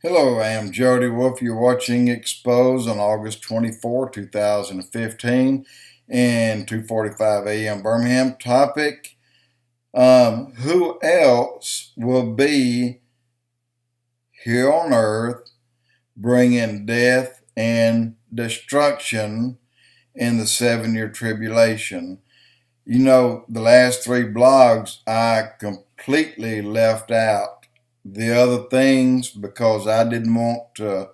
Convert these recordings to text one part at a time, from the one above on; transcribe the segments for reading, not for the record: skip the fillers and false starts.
Hello, I am Jody Wolf. You're watching Expoz on August 24, 2015 and 2:45 a.m. Birmingham. Topic, who else will be here on earth bringing death and destruction in the 7-year tribulation? You know, the last three blogs I completely left out the other things because I didn't want to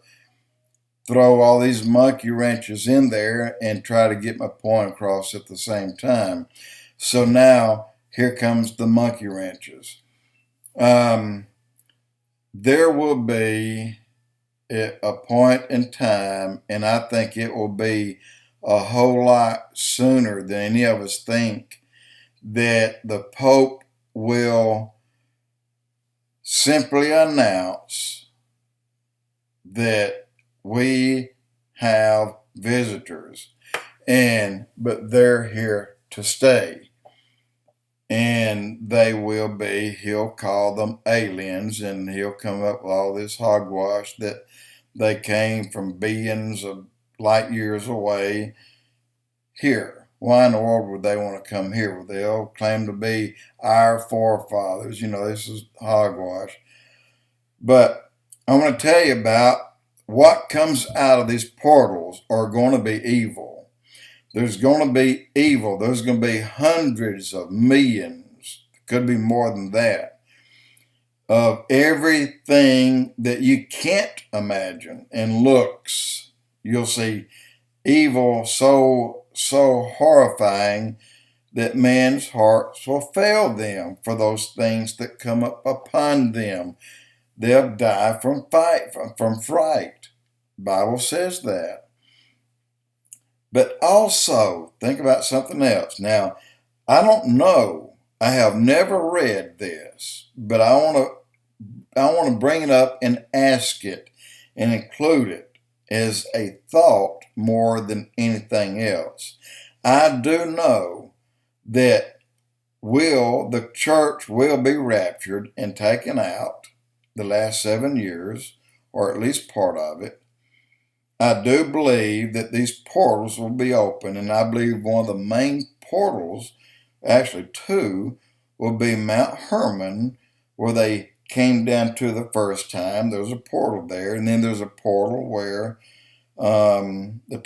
throw all these monkey wrenches in there and try to get my point across at the same time. So now here comes the monkey wrenches. Um, there will be a point in time, and I think it will be a whole lot sooner than any of us think, that the Pope will simply announce that we have visitors, but they're here to stay, and he'll call them aliens, and he'll come up with all this hogwash that they came from billions of light years away here. Why in the world would they want to come here? Well, they'll claim to be our forefathers. This is hogwash. But I want to tell you about what comes out of these portals are going to be evil. There's going to be evil. There's going to be hundreds of millions, could be more than that, of everything that you can't imagine and looks. You'll see evil so horrifying that men's hearts will fail them for those things that come up upon them. They'll die from fright. The Bible says that. But also, think about something else. Now, I don't know. I have never read this, but I want to bring it up and ask it and include it as a thought more than anything else. I do know that the church will be raptured and taken out the last 7 years, or at least part of it. I do believe that these portals will be open, and I believe one of the main portals, actually two, will be Mount Hermon, where they came down to the first time. There's a portal there, and then there's a portal where the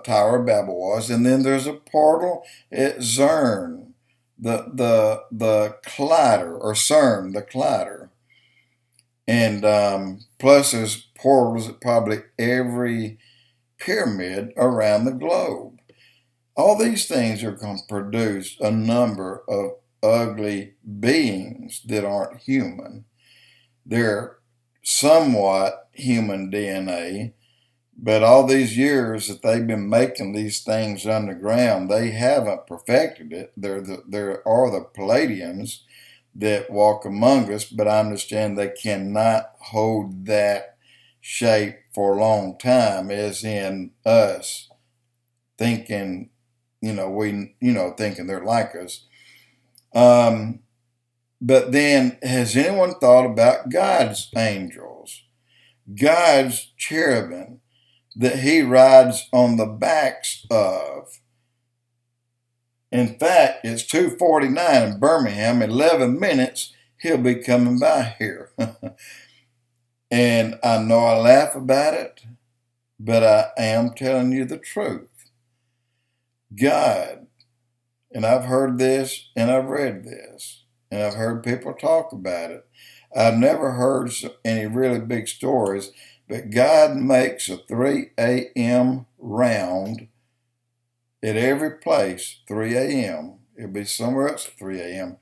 Tower of Babel was, and then there's a portal at Zern, the Collider, or CERN, the Collider. And plus there's portals at probably every pyramid around the globe. All these things are going to produce a number of ugly beings that aren't human. They're somewhat human DNA, but all these years that they've been making these things underground, they haven't perfected it. There are the Palladians that walk among us, but I understand they cannot hold that shape for a long time, as in us thinking, thinking they're like us. But then, has anyone thought about God's angels, God's cherubim that he rides on the backs of? In fact, it's 2:49 in Birmingham. 11 minutes, he'll be coming by here. And I know I laugh about it, but I am telling you the truth. God, and I've heard this, and I've read this, and I've heard people talk about it. I've never heard any really big stories, but God makes a 3 a.m. round at every place, 3 a.m. It'll be somewhere else at 3 a.m.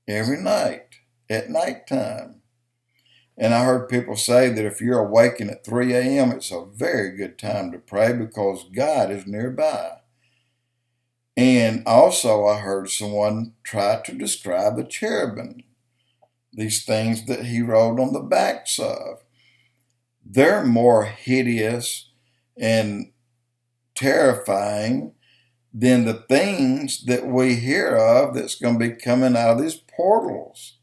every night, at nighttime. And I heard people say that if you're awakened at 3 a.m., it's a very good time to pray because God is nearby. And also I heard someone try to describe the cherubim, these things that he rode on the backs of. They're more hideous and terrifying than the things that we hear of that's going to be coming out of these portals.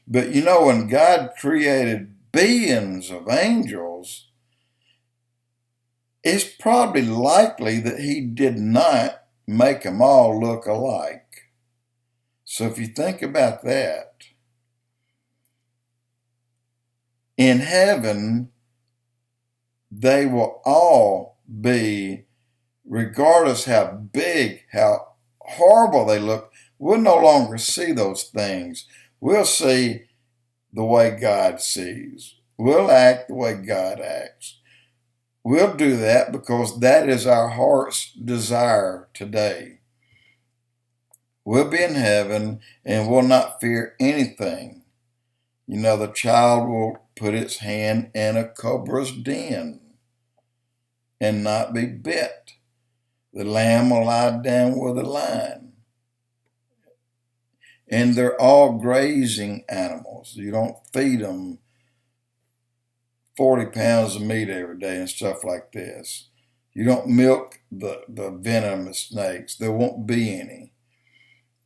But you know, when God created billions of angels, it's probably likely that he did not make them all look alike. So if you think about that, in heaven, they will all be, regardless how big, how horrible they look, we'll no longer see those things. We'll see the way God sees. We'll act the way God acts. We'll do that because that is our heart's desire today. We'll be in heaven and we'll not fear anything. You know, the child will put its hand in a cobra's den and not be bit. The lamb will lie down with the lion. And they're all grazing animals. You don't feed them 40 pounds of meat every day and stuff like this. You don't milk the venomous snakes. There won't be any.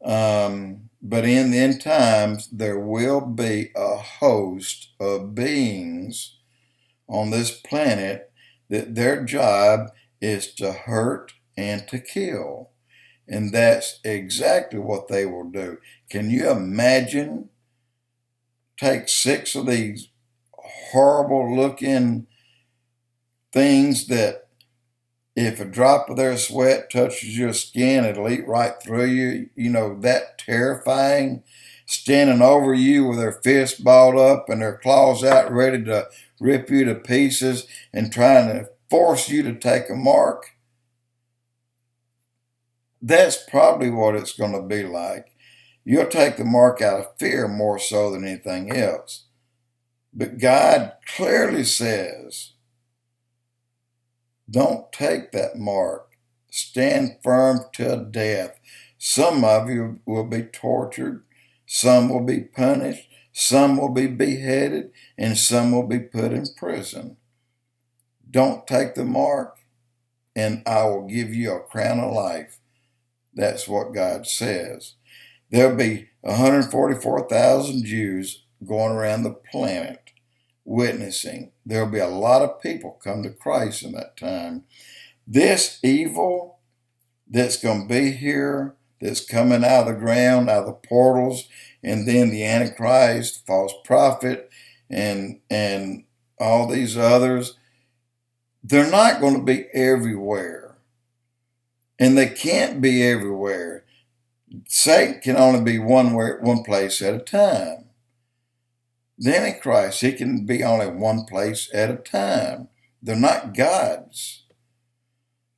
But in the end times, there will be a host of beings on this planet that their job is to hurt and to kill. And that's exactly what they will do. Can you imagine? Take 6 of these horrible looking things that if a drop of their sweat touches your skin, it'll eat right through you. You know, that terrifying, standing over you with their fists balled up and their claws out ready to rip you to pieces and trying to force you to take a mark. That's probably what it's going to be like. You'll take the mark out of fear more so than anything else. But God clearly says, don't take that mark. Stand firm till death. Some of you will be tortured. Some will be punished. Some will be beheaded. And some will be put in prison. Don't take the mark, and I will give you a crown of life. That's what God says. There'll be 144,000 Jews going around the planet witnessing. There'll be a lot of people come to Christ in that time. This evil that's going to be here, that's coming out of the ground, out of the portals, and then the Antichrist, false prophet, and all these others, they're not going to be everywhere. And they can't be everywhere. Satan can only be one place at a time. The Antichrist, he can be only one place at a time. They're not gods.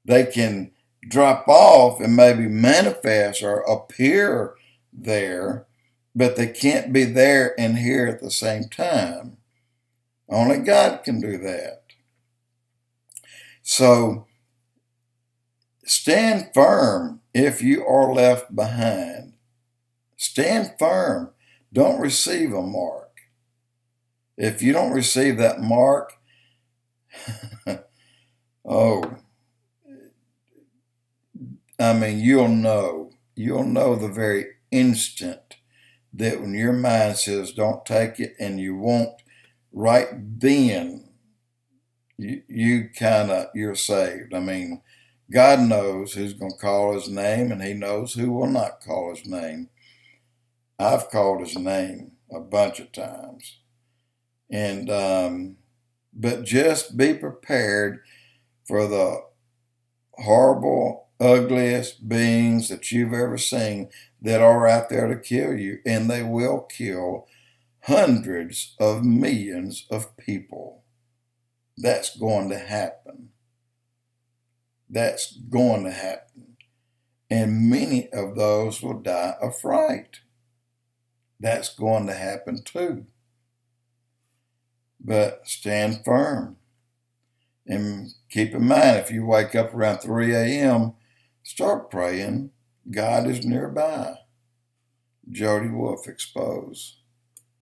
They can drop off and maybe manifest or appear there, but they can't be there and here at the same time. Only God can do that. So stand firm if you are left behind. Stand firm. Don't receive a mark. If you don't receive that mark, you'll know the very instant that when your mind says don't take it and you won't, right then you're saved. God knows who's going to call his name, and he knows who will not call his name. I've called his name a bunch of times. But just be prepared for the horrible, ugliest beings that you've ever seen that are out there to kill you. And they will kill hundreds of millions of people. That's going to happen. That's going to happen. And many of those will die of fright. That's going to happen too. But stand firm. And keep in mind, if you wake up around 3 a.m., start praying. God is nearby. Jody Wolf, Expoz.